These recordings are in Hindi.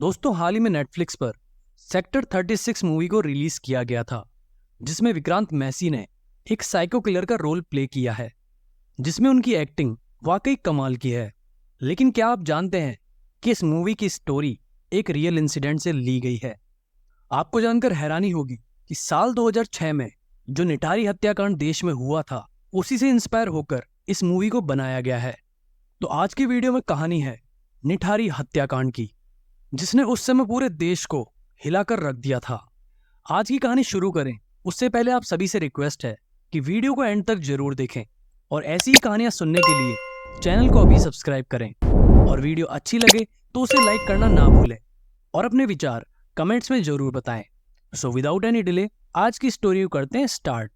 दोस्तों, हाल ही में नेटफ्लिक्स पर सेक्टर 36 मूवी को रिलीज किया गया था, जिसमें विक्रांत मैसी ने एक साइको किलर का रोल प्ले किया है, जिसमें उनकी एक्टिंग वाकई कमाल की है। लेकिन क्या आप जानते हैं कि इस मूवी की स्टोरी एक रियल इंसिडेंट से ली गई है? आपको जानकर हैरानी होगी कि साल 2006 में जो निठारी हत्याकांड देश में हुआ था, उसी से इंस्पायर होकर इस मूवी को बनाया गया है। तो आज की वीडियो में कहानी है निठारी हत्याकांड की, जिसने उस समय पूरे देश को हिलाकर रख दिया था। आज की कहानी शुरू करें उससे पहले आप सभी से रिक्वेस्ट है कि वीडियो को एंड तक जरूर देखें और ऐसी ही कहानियां सुनने के लिए चैनल को अभी सब्सक्राइब करें, और वीडियो अच्छी लगे तो उसे लाइक करना ना भूलें और अपने विचार कमेंट्स में जरूर बताएं। सो विदाउट एनी डिले आज की स्टोरी को करते हैं स्टार्ट।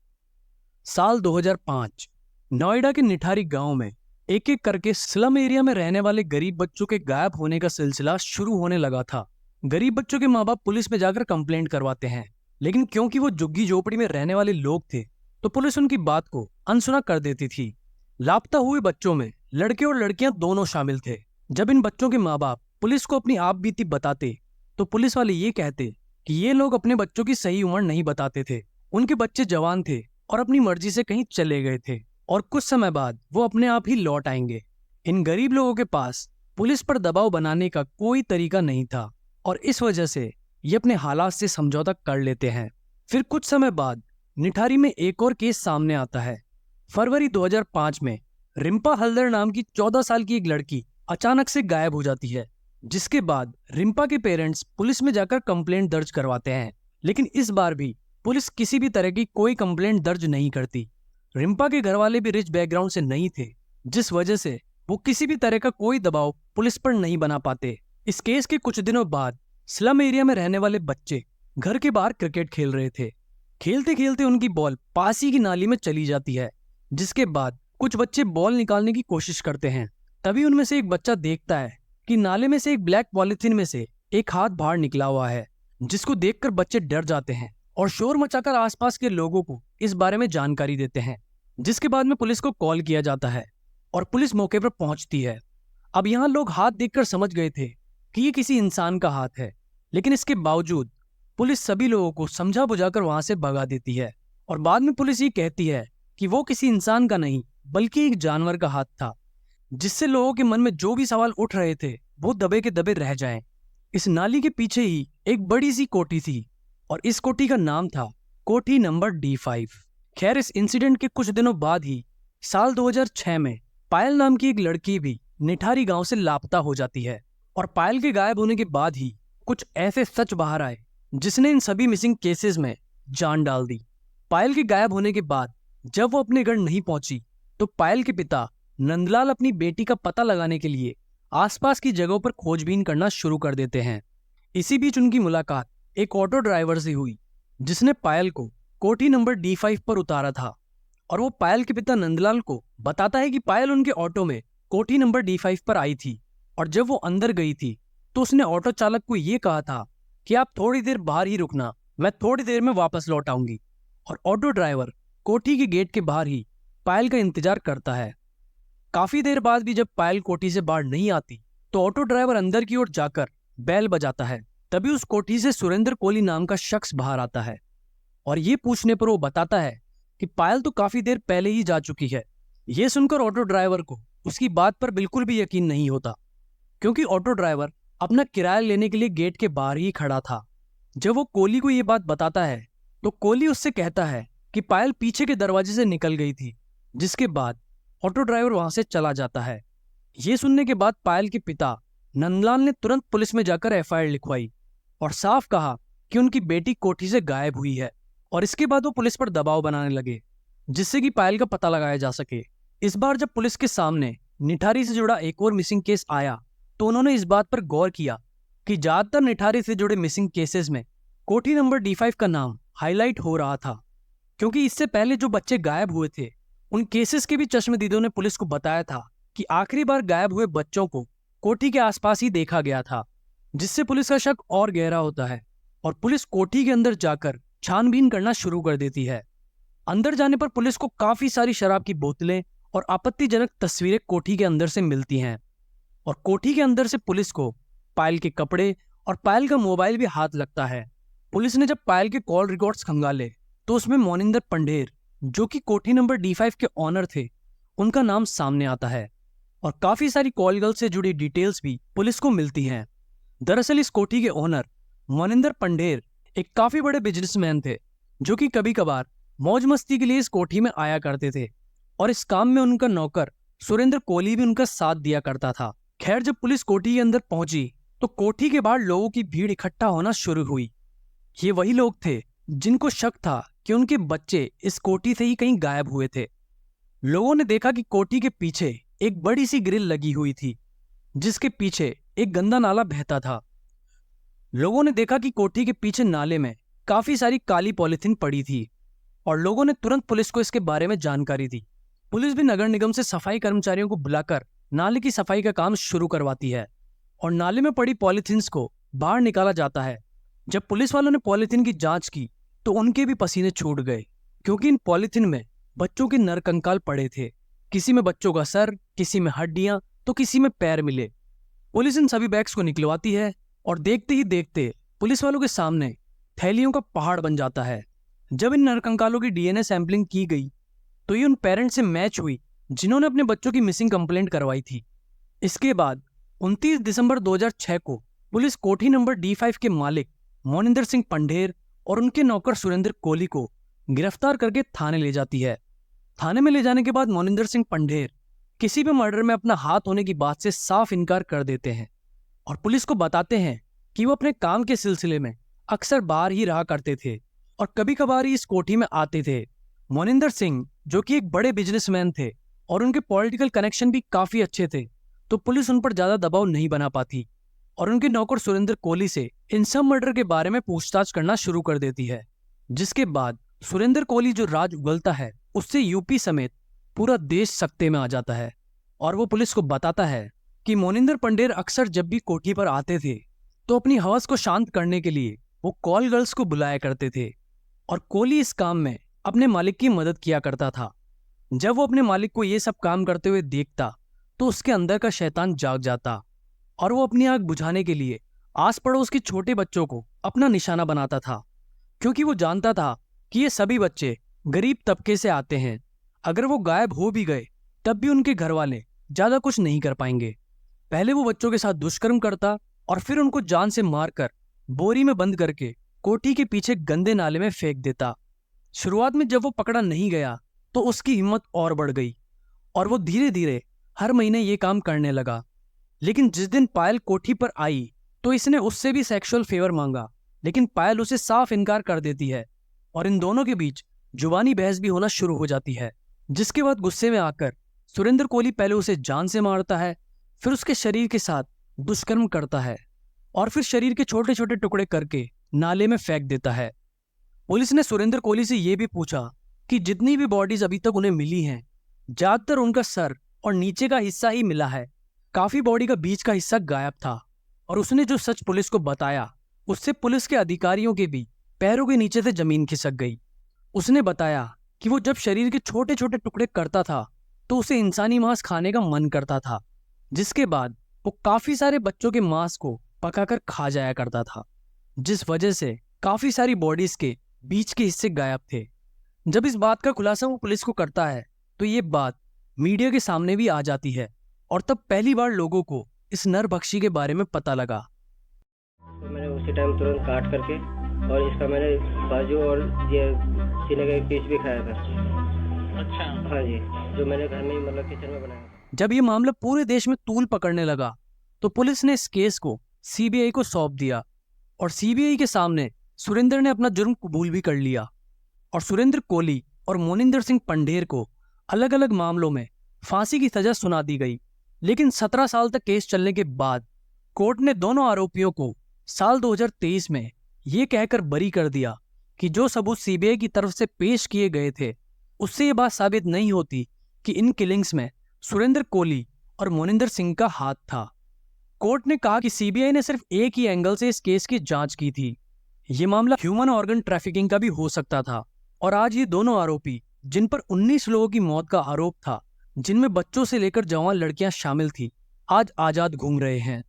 साल 2005 नोएडा के निठारी गांव में एक एक करके स्लम एरिया में रहने वाले गरीब बच्चों के गायब होने का सिलसिला शुरू होने लगा था। गरीब बच्चों के माँ बाप पुलिस में जाकर कंप्लेंट करवाते हैं, लेकिन क्योंकि वो झुग्गी झोपड़ी में रहने वाले लोग थे तो पुलिस उनकी बात को अनसुना कर देती थी। लापता हुए बच्चों में लड़के और लड़कियां दोनों शामिल थे। जब इन बच्चों के माँ बाप पुलिस को अपनी आप बीती बताते तो पुलिस वाले ये कहते कि ये लोग अपने बच्चों की सही उम्र नहीं बताते थे, उनके बच्चे जवान थे और अपनी मर्जी से कहीं चले गए थे और कुछ समय बाद वो अपने आप ही लौट आएंगे। इन गरीब लोगों के पास पुलिस पर दबाव बनाने का कोई तरीका नहीं था और इस वजह से ये अपने हालात से समझौता कर लेते हैं। फिर कुछ समय बाद निठारी में एक और केस सामने आता है। फरवरी 2005 में रिम्पा हल्दर नाम की 14 साल की एक लड़की अचानक से गायब हो जाती है, जिसके बाद रिम्पा के पेरेंट्स पुलिस में जाकर कंप्लेंट दर्ज करवाते हैं, लेकिन इस बार भी पुलिस किसी भी तरह की कोई कंप्लेंट दर्ज नहीं करती। रिम्पा के घर वाले भी रिच बैकग्राउंड से नहीं थे, जिस वजह से वो किसी भी तरह का कोई दबाव पुलिस पर नहीं बना पाते। इस केस के कुछ दिनों बाद स्लम एरिया में रहने वाले बच्चे घर के बाहर क्रिकेट खेल रहे थे। खेलते खेलते उनकी बॉल पास ही की नाली में चली जाती है, जिसके बाद कुछ बच्चे बॉल निकालने की कोशिश करते हैं। तभी उनमें से एक बच्चा देखता है कि नाले में से एक ब्लैक पॉलिथीन में से एक हाथ बाहर निकला हुआ है, जिसको देखकर बच्चे डर जाते हैं और शोर मचाकर आसपास के लोगों को इस बारे में जानकारी देते हैं, जिसके बाद में पुलिस को कॉल किया जाता है और पुलिस मौके पर पहुंचती है। अब यहाँ लोग हाथ देखकर समझ गए थे कि ये किसी इंसान का हाथ है, लेकिन इसके बावजूद पुलिस सभी लोगों को समझा बुझाकर वहां से भगा देती है और बाद में पुलिस ये कहती है कि वो किसी इंसान का नहीं बल्कि एक जानवर का हाथ था, जिससे लोगों के मन में जो भी सवाल उठ रहे थे वो दबे के दबे रह जाएं। इस नाली के पीछे ही एक बड़ी सी कोठी थी और इस कोठी का नाम था कोठी नंबर D5। खैर, इस इंसिडेंट के कुछ दिनों बाद ही साल 2006 में पायल नाम की एक लड़की भी निठारी गांव से लापता हो जाती है और पायल के गायब होने के बाद ही कुछ ऐसे सच बाहर आए जिसने इन सभी मिसिंग केसेस में जान डाल दी। पायल के गायब होने के बाद जब वो अपने घर नहीं पहुंची तो पायल के पिता नंदलाल अपनी बेटी का पता लगाने के लिए आसपास की जगहों पर खोजबीन करना शुरू कर देते हैं। इसी बीच उनकी मुलाकात एक ऑटो ड्राइवर से हुई, जिसने पायल को कोठी नंबर D5 पर उतारा था और वो पायल के पिता नंदलाल को बताता है कि पायल उनके ऑटो में कोठी नंबर D5 पर आई थी और जब वो अंदर गई थी तो उसने ऑटो चालक को ये कहा था कि आप थोड़ी देर बाहर ही रुकना, मैं थोड़ी देर में वापस लौट आऊंगी। और ऑटो ड्राइवर कोठी के गेट के बाहर ही पायल का इंतजार करता है। काफी देर बाद भी जब पायल कोठी से बाहर नहीं आती तो ऑटो ड्राइवर अंदर की ओर जाकर बैल बजाता है। तभी उस कोठी से सुरेंद्र कोहली नाम का शख्स बाहर आता है और ये पूछने पर वो बताता है कि पायल तो काफी देर पहले ही जा चुकी है। ये सुनकर ऑटो ड्राइवर को उसकी बात पर बिल्कुल भी यकीन नहीं होता, क्योंकि ऑटो ड्राइवर अपना किराया लेने के लिए गेट के बाहर ही खड़ा था। जब वो कोहली को ये बात बताता है तो कोहली उससे कहता है कि पायल पीछे के दरवाजे से निकल गई थी, जिसके बाद ऑटो ड्राइवर वहां से चला जाता है। ये सुनने के बाद पायल के पिता नंदलाल ने तुरंत पुलिस में जाकर FIR लिखवाई और साफ कहा कि उनकी बेटी कोठी से गायब हुई है, और इसके बाद वो पुलिस पर दबाव बनाने लगे जिससे कि पायल का पता लगाया जा सके। इस बार जब पुलिस के सामने निठारी से जुड़ा एक और मिसिंग केस आया तो उन्होंने इस बात पर गौर किया कि ज्यादातर निठारी से जुड़े मिसिंग केसेस में कोठी नंबर D5 का नाम हाईलाइट हो रहा था, क्योंकि इससे पहले जो बच्चे गायब हुए थे उन केसेस के भी चश्मदीदों ने पुलिस को बताया था कि आखिरी बार गायब हुए बच्चों को कोठी के आसपास ही देखा गया था, जिससे पुलिस का शक और गहरा होता है और पुलिस कोठी के अंदर जाकर छानबीन करना शुरू कर देती है। अंदर जाने पर पुलिस को काफी सारी शराब की बोतलें और आपत्तिजनक तस्वीरें कोठी के अंदर से मिलती हैं और कोठी के अंदर से पुलिस को पायल के कपड़े और पायल का मोबाइल भी हाथ लगता है। पुलिस ने जब पायल के कॉल रिकॉर्ड्स खंगाले तो उसमें मोनिंदर पंढेर, जो कि कोठी नंबर D5 के ऑनर थे, उनका नाम सामने आता है और काफी सारी कॉल गर्ल से जुड़ी डिटेल्स भी पुलिस को मिलती हैं। दरअसल इस कोठी के ओनर मोनिंदर पंढेर एक काफी बड़े बिजनेसमैन थे, जो कि कभी कभार मौज मस्ती के लिए इस कोठी में आया करते थे और इस काम में उनका नौकर सुरेंद्र कोहली भी उनका साथ दिया करता था। खैर, जब पुलिस कोठी के अंदर पहुंची तो कोठी के बाहर लोगों की भीड़ इकट्ठा होना शुरू हुई। ये वही लोग थे जिनको शक था कि उनके बच्चे इस कोठी से ही कहीं गायब हुए थे। लोगों ने देखा कि कोठी के पीछे एक बड़ी सी ग्रिल लगी हुई थी, जिसके पीछे एक गंदा नाला बहता था। लोगों ने देखा कि कोठी के पीछे नाले में काफी सारी काली पॉलिथीन पड़ी थी और लोगों ने तुरंत पुलिस को इसके बारे में जानकारी दी। पुलिस भी नगर निगम से सफाई कर्मचारियों को बुलाकर नाले की सफाई का काम शुरू करवाती है और नाले में पड़ी पॉलिथीन्स को बाहर निकाला जाता है। जब पुलिस वालों ने पॉलिथीन की जांच की तो उनके भी पसीने छूट गए, क्योंकि इन पॉलिथीन में बच्चों के नरकंकाल पड़े थे। किसी में बच्चों का सर, किसी में हड्डियां तो किसी में पैर मिले। पुलिस इन सभी बैग्स को निकलवाती है और देखते ही देखते पुलिस वालों के सामने थैलियों का पहाड़ बन जाता है। जब इन नरकंकालों की DNA सैंपलिंग की गई तो ये उन पेरेंट्स से मैच हुई जिन्होंने अपने बच्चों की मिसिंग कंप्लेंट करवाई थी। इसके बाद 29 दिसंबर 2006 को पुलिस कोठी नंबर D5 के मालिक मोनिंदर सिंह पंढेर और उनके नौकर सुरेंद्र कोहली को गिरफ्तार करके थाने ले जाती है। थाने में ले जाने के बाद मोनिंदर सिंह पंढेर किसी भी मर्डर में अपना हाथ होने की बात से साफ इनकार कर देते हैं और पुलिस को बताते हैं कि वो अपने काम के सिलसिले में अक्सर बाहर ही रहा करते थे और कभी कभार ही इस कोठी में आते थे। मोनिंदर सिंह, जो कि एक बड़े बिजनेसमैन थे और उनके पॉलिटिकल कनेक्शन भी काफी अच्छे थे, तो पुलिस उन पर ज्यादा दबाव नहीं बना पाती और उनके नौकर सुरेंद्र कोहली से इन सब मर्डर के बारे में पूछताछ करना शुरू कर देती है। जिसके बाद सुरेंद्र कोहली जो राज उगलता है, उससे यूपी समेत पूरा देश सकते में आ जाता है और वो पुलिस को बताता है कि मोनिंदर पंढेर अक्सर जब भी कोठी पर आते थे तो अपनी हवस को शांत करने के लिए वो कॉल गर्ल्स को बुलाया करते थे और कोहली इस काम में अपने मालिक की मदद किया करता था। जब वो अपने मालिक को ये सब काम करते हुए देखता तो उसके अंदर का शैतान जाग जाता और वो अपनी आग बुझाने के लिए आस पड़ोस के छोटे बच्चों को अपना निशाना बनाता था, क्योंकि वो जानता था कि ये सभी बच्चे गरीब तबके से आते हैं। अगर वो गायब हो भी गए तब भी उनके घर वाले ज्यादा कुछ नहीं कर पाएंगे। पहले वो बच्चों के साथ दुष्कर्म करता और फिर उनको जान से मारकर बोरी में बंद करके कोठी के पीछे गंदे नाले में फेंक देता। शुरुआत में जब वो पकड़ा नहीं गया तो उसकी हिम्मत और बढ़ गई और वो धीरे धीरे हर महीने ये काम करने लगा। लेकिन जिस दिन पायल कोठी पर आई तो इसने उससे भी सेक्सुअल फेवर मांगा, लेकिन पायल उसे साफ इनकार कर देती है और इन दोनों के बीच जुबानी बहस भी होना शुरू हो जाती है। जिसके बाद गुस्से में आकर सुरेंद्र कोहली पहले उसे जान से मारता है, फिर उसके शरीर के साथ दुष्कर्म करता है और फिर शरीर के छोटे छोटे टुकड़े करके नाले में फेंक देता है। पुलिस ने सुरेंद्र कोहली से यह भी पूछा कि जितनी भी बॉडीज अभी तक उन्हें मिली हैं, ज्यादातर उनका सर और नीचे का हिस्सा ही मिला है। काफी बॉडी का बीच का हिस्सा गायब था और उसने जो सच पुलिस को बताया उससे पुलिस के अधिकारियों के भी पैरों के नीचे से जमीन खिसक गई। उसने बताया कि वो जब शरीर के छोटे छोटे टुकड़े करता था तो उसे इंसानी मांस खाने का मन करता था, जिसके बाद वो काफी सारे बच्चों के मांस को पकाकर खा जाया करता था, जिस वजह से काफी सारी बॉडीज के बीच के हिस्से गायब थे। जब इस बात का खुलासा वो पुलिस को करता है तो ये बात मीडिया के सामने भी आ जाती है और तब पहली बार लोगों को इस नरभक्षी के बारे में पता लगा। तो मैंने उसी टाइम तुरंत काट करके और इसका मैंने बाजू और ये सीने का एक पीस भी खाया था। अच्छा। हाँ जी, जो मैंने घर में ही मतलब किचन में बनाया। जब ये मामला पूरे देश में तूल पकड़ने लगा तो पुलिस ने इस केस को CBI को सौंप दिया और CBI के सामने सुरेंद्र ने अपना जुर्म कबूल भी कर लिया और सुरेंद्र कोहली और मोनिंदर सिंह पंढेर को अलग अलग मामलों में फांसी की सजा सुना दी गई। लेकिन 17 साल तक केस चलने के बाद कोर्ट ने दोनों आरोपियों को साल 2023 में ये कहकर बरी कर दिया कि जो सबूत CBI की तरफ से पेश किए गए थे उससे ये बात साबित नहीं होती कि इन किलिंग्स में सुरेंद्र कोहली और मोनिंदर सिंह का हाथ था। कोर्ट ने कहा कि CBI ने सिर्फ एक ही एंगल से इस केस की जांच की थी। ये मामला ह्यूमन ऑर्गन ट्रैफिकिंग का भी हो सकता था और आज ये दोनों आरोपी, जिन पर 19 लोगों की मौत का आरोप था, जिनमें बच्चों से लेकर जवान लड़कियां शामिल थी, आज आजाद घूम रहे हैं।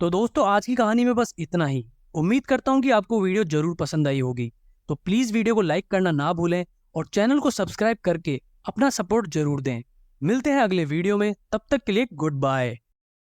तो दोस्तों आज की कहानी में बस इतना ही। उम्मीद करता हूँ कि आपको वीडियो जरूर पसंद आई होगी। तो प्लीज वीडियो को लाइक करना ना भूलें और चैनल को सब्सक्राइब करके अपना सपोर्ट जरूर दें। मिलते हैं अगले वीडियो में, तब तक के लिए गुड बाय।